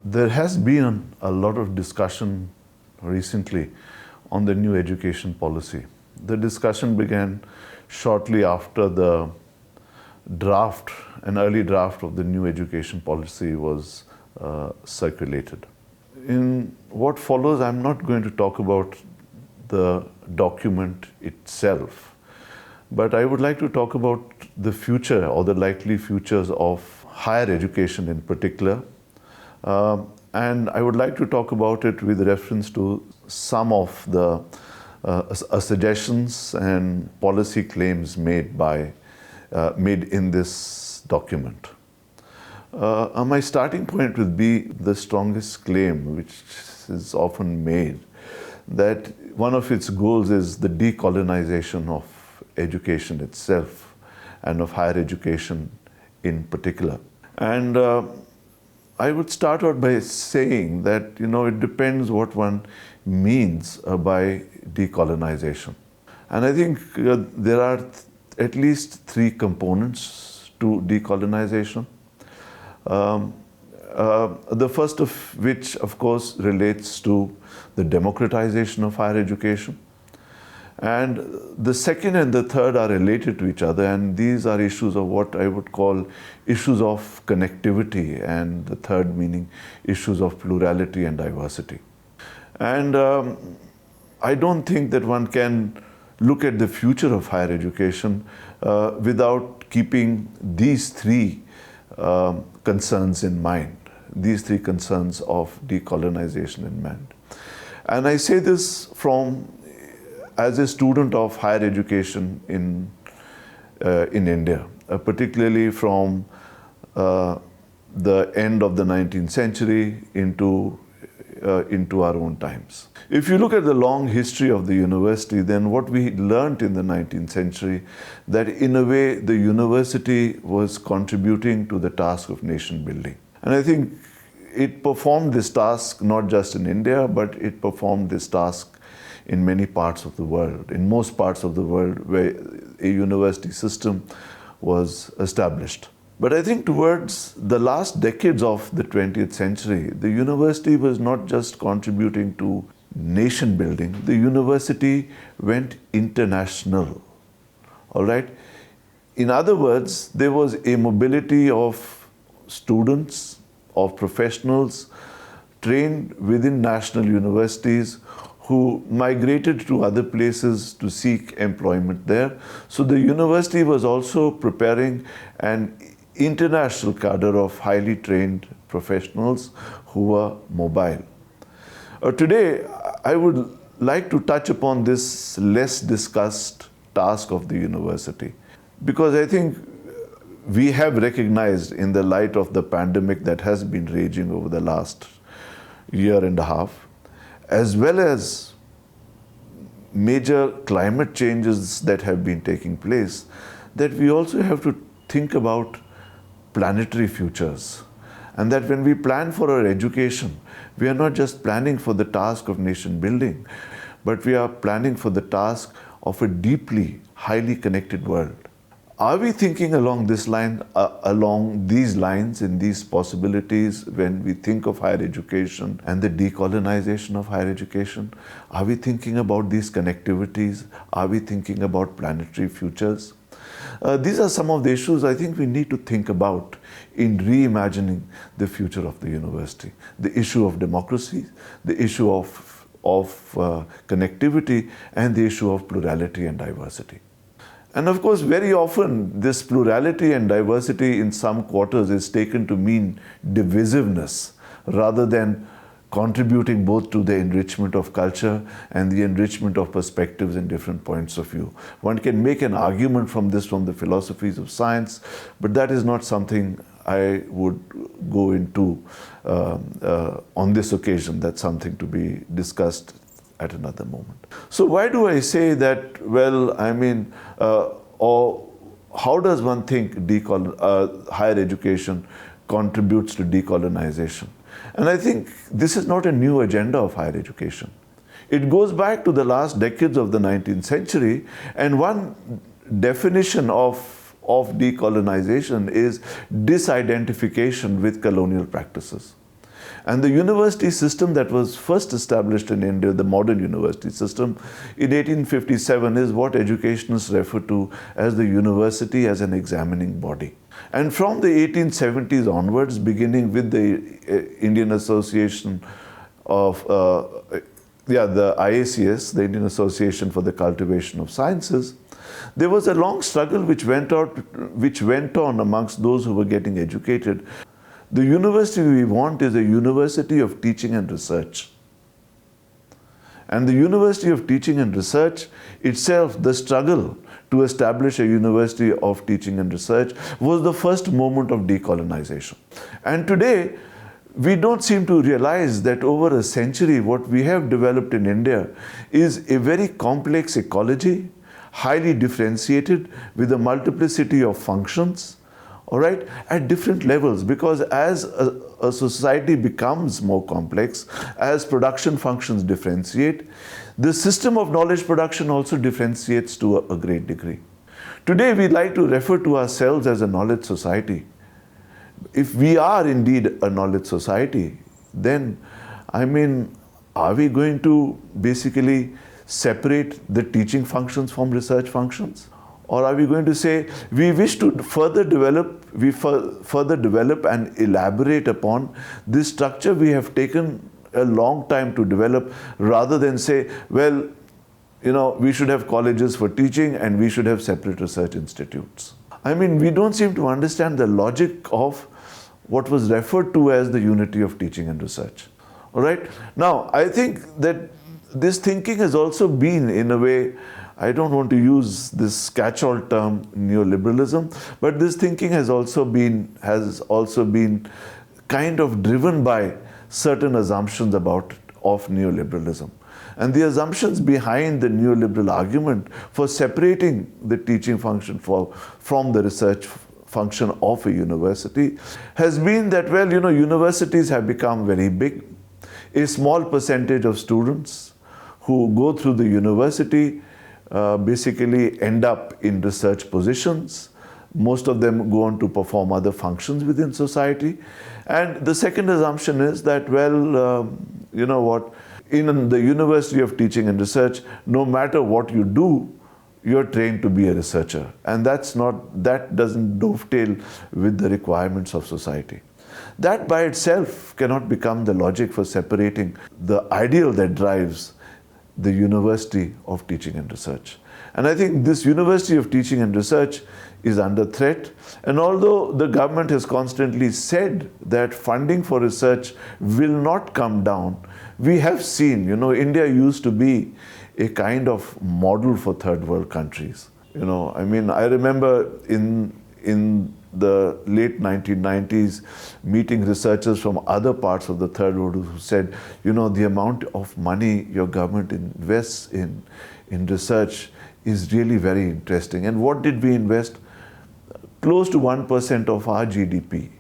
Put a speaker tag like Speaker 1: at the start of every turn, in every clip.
Speaker 1: There has been a lot of discussion recently on the new education policy. The discussion began shortly after the draft, an early draft of the new education policy was circulated. In what follows, I'm not going to talk about the document itself, but I would like to talk about the future or the likely futures of higher education in particular. And I would like to talk about it with reference to some of the suggestions and policy claims made in this document. My starting point would be the strongest claim, which is often made, that one of its goals is the decolonization of education itself and of higher education in particular. And I would start out by saying that, it depends what one means by decolonization. And I think there are at least three components to decolonization. The first of which, of course, relates to the democratization of higher education. And the second and the third are related to each other, and these are issues of what I would call issues of connectivity, and the third meaning issues of plurality and diversity. And I don't think that one can look at the future of higher education without keeping these three concerns in mind, these three concerns of decolonization in mind. And I say this as a student of higher education in India, particularly from the end of the 19th century into our own times. If you look at the long history of the university, then what we learned in the 19th century, that in a way the university was contributing to the task of nation building. And I think it performed this task not just in India, but it performed this task in many parts of the world, in most parts of the world where a university system was established. But I think towards the last decades of the 20th century, the university was not just contributing to nation building, the university went international, all right? In other words, there was a mobility of students, of professionals trained within national universities who migrated to other places to seek employment there. So the university was also preparing an international cadre of highly trained professionals who were mobile. Today, I would like to touch upon this less discussed task of the university, because I think we have recognized, in the light of the pandemic that has been raging over the last year and a half, as well as major climate changes that have been taking place, that we also have to think about planetary futures. And that when we plan for our education, we are not just planning for the task of nation building, but we are planning for the task of a deeply, highly connected world. Are we thinking along these lines, in these possibilities, when we think of higher education and the decolonization of higher education? Are we thinking about these connectivities? Are we thinking about planetary futures? These are some of the issues I think we need to think about in reimagining the future of the university. The issue of democracy, the issue of connectivity, and the issue of plurality and diversity. And of course, very often, this plurality and diversity in some quarters is taken to mean divisiveness, rather than contributing both to the enrichment of culture and the enrichment of perspectives and different points of view. One can make an argument from the philosophies of science, but that is not something I would go into on this occasion. That's something to be discussed at another moment. So why do I say that? Well, or how does one think higher education contributes to decolonization? And I think this is not a new agenda of higher education. It goes back to the last decades of the 19th century, and one definition of decolonization is disidentification with colonial practices. And the university system that was first established in India, the modern university system, in 1857 is what educationists refer to as the university as an examining body. And from the 1870s onwards, beginning with the Indian Association of, the IACS, the Indian Association for the Cultivation of Sciences, there was a long struggle which went on amongst those who were getting educated. The university we want is a university of teaching and research. And the University of Teaching and Research itself, the struggle to establish a University of Teaching and Research, was the first moment of decolonization. And today, we don't seem to realize that over a century, what we have developed in India is a very complex ecology, highly differentiated, with a multiplicity of functions, all right, at different levels. Because as a society becomes more complex, as production functions differentiate, the system of knowledge production also differentiates to a great degree. Today, we like to refer to ourselves as a knowledge society. If we are indeed a knowledge society, then, are we going to basically separate the teaching functions from research functions? Or are we going to say, we wish to further develop and elaborate upon this structure we have taken a long time to develop, rather than say, well, we should have colleges for teaching and we should have separate research institutes. We don't seem to understand the logic of what was referred to as the unity of teaching and research. All right? Now, I think that this thinking has also been, in a way, I don't want to use this catch-all term neoliberalism, but this thinking has also been kind of driven by certain assumptions of neoliberalism. And the assumptions behind the neoliberal argument for separating the teaching function from the research function of a university has been that, universities have become very big. A small percentage of students who go through the university basically end up in research positions. Most of them go on to perform other functions within society. And the second assumption is that, in the University of Teaching and Research, no matter what you do, you're trained to be a researcher. And that doesn't dovetail with the requirements of society. That by itself cannot become the logic for separating the ideal that drives the University of Teaching and Research. And I think this University of Teaching and Research is under threat. And although the government has constantly said that funding for research will not come down, we have seen, India used to be a kind of model for third world countries. I remember in the late 1990s meeting researchers from other parts of the third world who said, the amount of money your government invests in research is really very interesting. And what did we invest? Close to 1% of our GDP,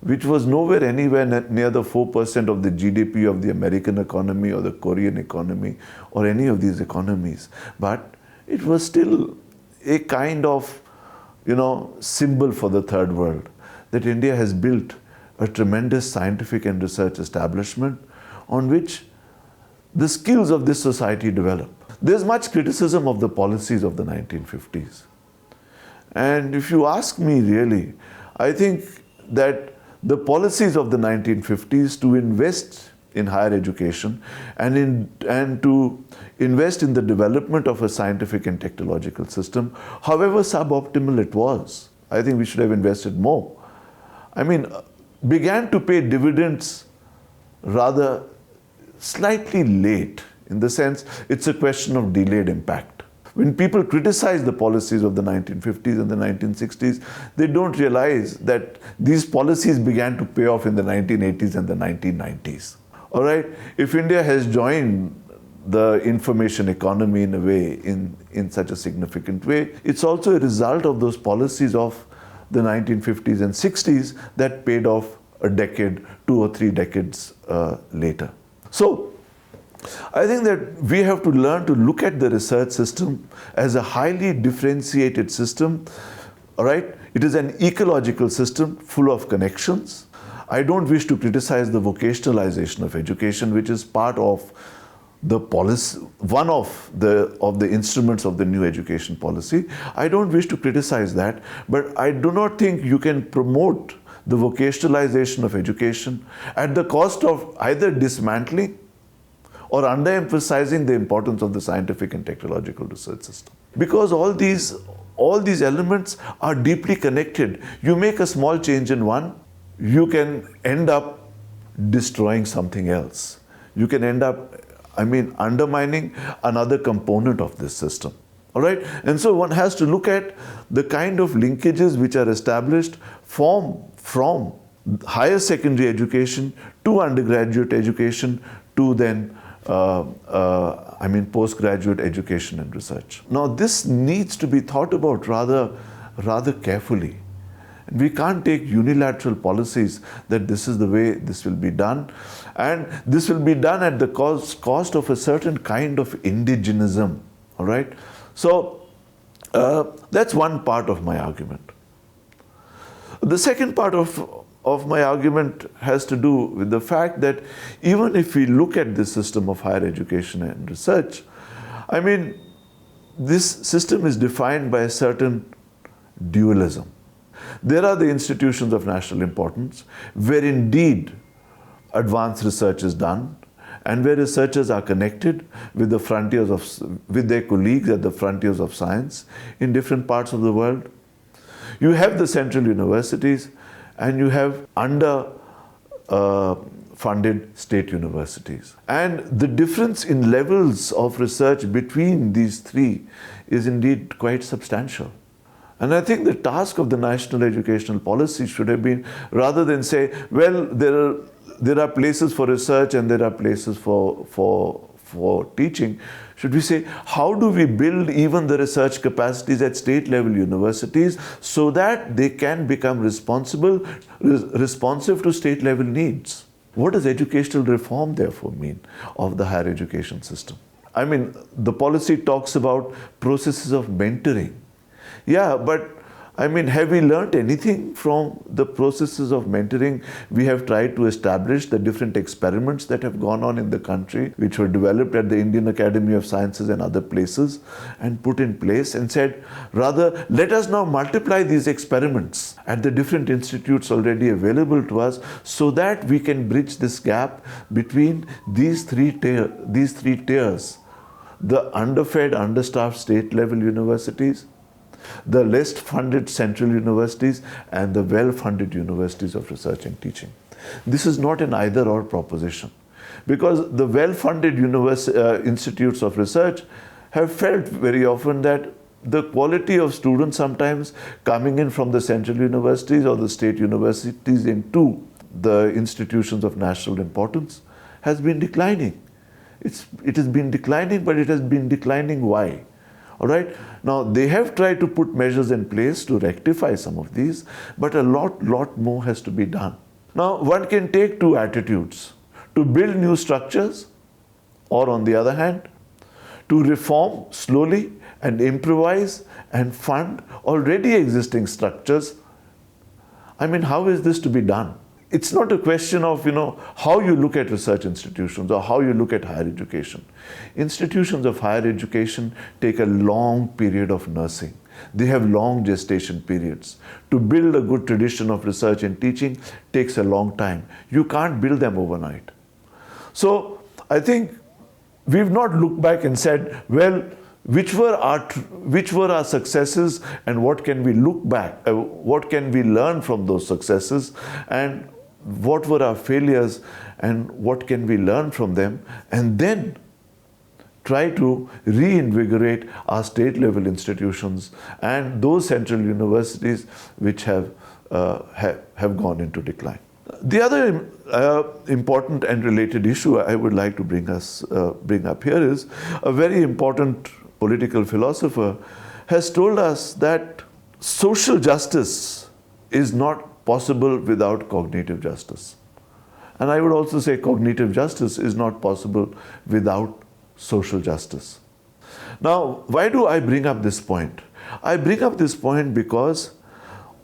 Speaker 1: which was anywhere near the 4% of the GDP of the American economy or the Korean economy or any of these economies. But it was still a kind of symbol for the third world, that India has built a tremendous scientific and research establishment on which the skills of this society develop. There's much criticism of the policies of the 1950s. And if you ask me really, I think that the policies of the 1950s to invest in higher education and to invest in the development of a scientific and technological system, however suboptimal it was, I think we should have invested more, began to pay dividends rather slightly late, in the sense it's a question of delayed impact. When people criticize the policies of the 1950s and the 1960s, they don't realize that these policies began to pay off in the 1980s and the 1990s. All right? If India has joined the information economy in a way, in such a significant way, it's also a result of those policies of the 1950s and 60s that paid off a decade, 2 or 3 decades later. So, I think that we have to learn to look at the research system as a highly differentiated system, all right? It is an ecological system full of connections. I don't wish to criticize the vocationalization of education, which is part of the policy, one of the instruments of the new education policy. I don't wish to criticize that, but I do not think you can promote the vocationalization of education at the cost of either dismantling or underemphasizing the importance of the scientific and technological research system. Because all these elements are deeply connected. You make a small change in one, you can end up destroying something else. You can end up, undermining another component of this system. All right? And so one has to look at the kind of linkages which are established from higher secondary education to undergraduate education to then postgraduate education and research. Now, this needs to be thought about rather carefully. We can't take unilateral policies that this is the way this will be done, and this will be done at the cost of a certain kind of indigenism. All right? So that's one part of my argument. The second part of my argument has to do with the fact that even if we look at this system of higher education and research, this system is defined by a certain dualism. There are the institutions of national importance where indeed advanced research is done and where researchers are connected with with their colleagues at the frontiers of science in different parts of the world. You have the central universities and you have funded state universities. And the difference in levels of research between these three is indeed quite substantial. And I think the task of the national educational policy should have been, rather than say, well, there are places for research and there are places for teaching, should we say, how do we build even the research capacities at state level universities so that they can become responsive to state level needs? What does educational reform therefore mean of the higher education system? The policy talks about processes of mentoring. Yeah, but have we learnt anything from the processes of mentoring? We have tried to establish the different experiments that have gone on in the country, which were developed at the Indian Academy of Sciences and other places, and put in place and said, rather, let us now multiply these experiments at the different institutes already available to us so that we can bridge this gap between these three tiers, the underfed, understaffed state level universities, the less funded central universities, and the well-funded universities of research and teaching. This is not an either-or proposition, because the well-funded institutes of research have felt very often that the quality of students sometimes coming in from the central universities or the state universities into the institutions of national importance has been declining. It has been declining, but it has been declining why? All right. Now, they have tried to put measures in place to rectify some of these, but a lot more has to be done. Now, one can take two attitudes: to build new structures, or on the other hand, to reform slowly and improvise and fund already existing structures. How is this to be done? It's not a question of, how you look at research institutions or how you look at higher education. Institutions of higher education take a long period of nursing. They have long gestation periods. To build a good tradition of research and teaching takes a long time. You can't build them overnight. So I think we've not looked back and said, well, which were our successes and what can we look back, what can we learn from those successes, and what were our failures and what can we learn from them, and then try to reinvigorate our state level institutions and those central universities which have gone into decline. The other important and related issue I would like to bring up here is a very important political philosopher has told us that social justice is not possible without cognitive justice. And I would also say cognitive justice is not possible without social justice. Now, why do I bring up this point? I bring up this point because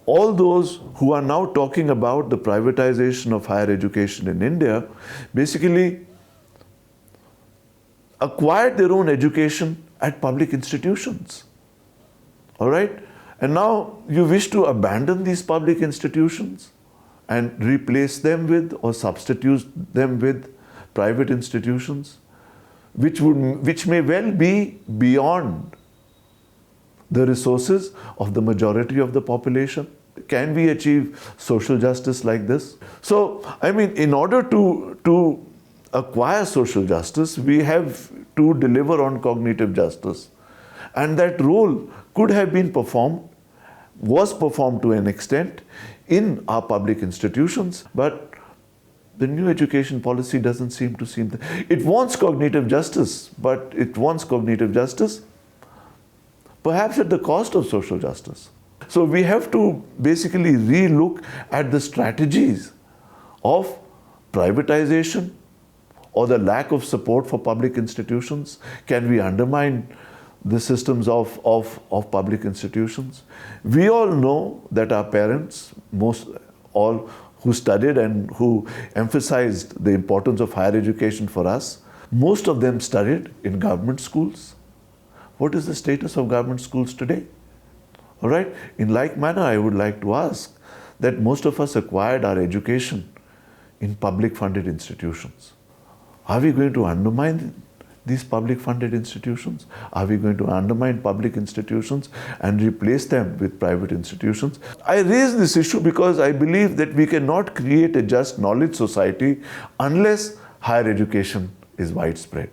Speaker 1: all those who are now talking about the privatization of higher education in India basically acquired their own education at public institutions. All right? And now you wish to abandon these public institutions and replace them with or substitute them with private institutions, which may well be beyond the resources of the majority of the population. Can we achieve social justice like this? So, I mean, in order to acquire social justice, we have to deliver on cognitive justice. And that role could have been performed, was performed to an extent in our public institutions, but the new education policy doesn't seem to seem that. It wants cognitive justice, but it wants cognitive justice perhaps at the cost of social justice. So we have to basically re-look at the strategies of privatization or the lack of support for public institutions. Can we undermine the systems of public institutions? We all know that our parents, all who studied and who emphasized the importance of higher education for us, most of them studied in government schools. What is the status of government schools today? All right. In like manner, I would like to ask that most of us acquired our education in public funded institutions. Are we going to undermine these public funded institutions? Are we going to undermine public institutions and replace them with private institutions? I raise this issue because I believe that we cannot create a just knowledge society unless higher education is widespread.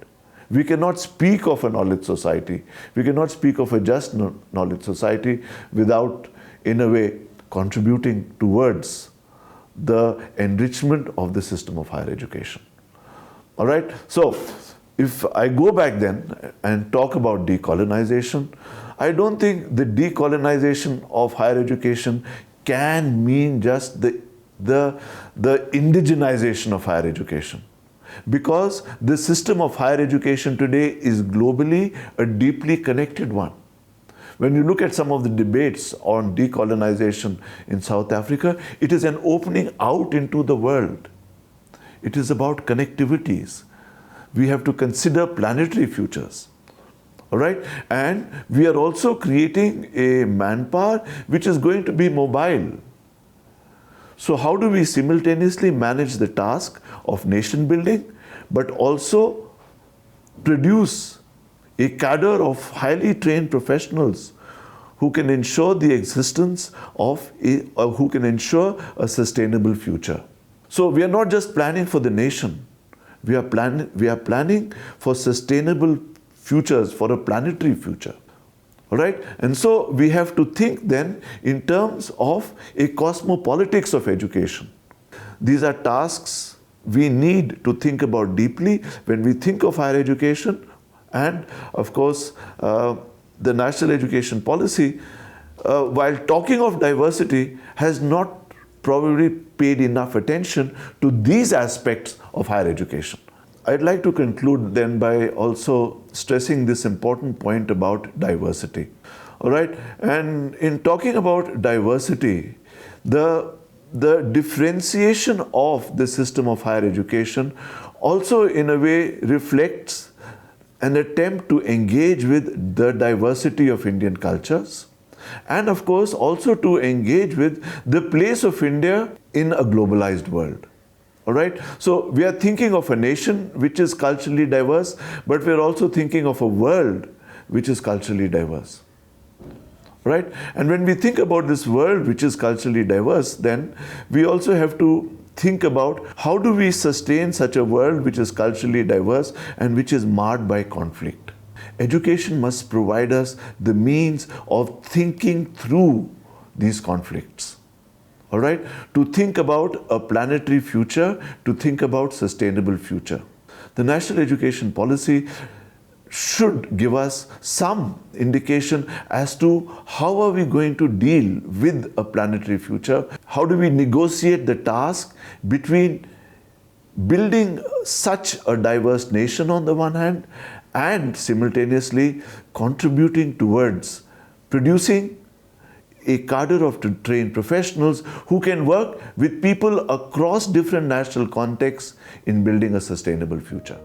Speaker 1: We cannot speak of a knowledge society. We cannot speak of a just knowledge society without, in a way, contributing towards the enrichment of the system of higher education. All right? So, if I go back then and talk about decolonization, I don't think the decolonization of higher education can mean just the indigenization of higher education. Because the system of higher education today is globally a deeply connected one. When you look at some of the debates on decolonization in South Africa, it is an opening out into the world. It is about connectivities. We have to consider planetary futures. All right? And we are also creating a manpower which is going to be mobile. So how do we simultaneously manage the task of nation building, but also produce a cadre of highly trained professionals who can ensure the existence of who can ensure a sustainable future? So we are not just planning for the nation. We are planning for sustainable futures, for a planetary future. All right? And so we have to think then in terms of a cosmopolitics of education. These are tasks we need to think about deeply when we think of higher education. And of course, the National Education Policy, while talking of diversity, has not probably paid enough attention to these aspects of higher education. I'd like to conclude then by also stressing this important point about diversity. All right? And in talking about diversity, the differentiation of the system of higher education also in a way reflects an attempt to engage with the diversity of Indian cultures, and of course also to engage with the place of India in a globalized world. All right? So we are thinking of a nation which is culturally diverse, but we are also thinking of a world which is culturally diverse. Right? And when we think about this world which is culturally diverse, then we also have to think about how do we sustain such a world which is culturally diverse and which is marred by conflict. Education must provide us the means of thinking through these conflicts. All right? To think about a planetary future, to think about sustainable future. The National Education Policy should give us some indication as to how are we going to deal with a planetary future. How do we negotiate the task between building such a diverse nation on the one hand and simultaneously contributing towards producing a cadre of trained professionals who can work with people across different national contexts in building a sustainable future.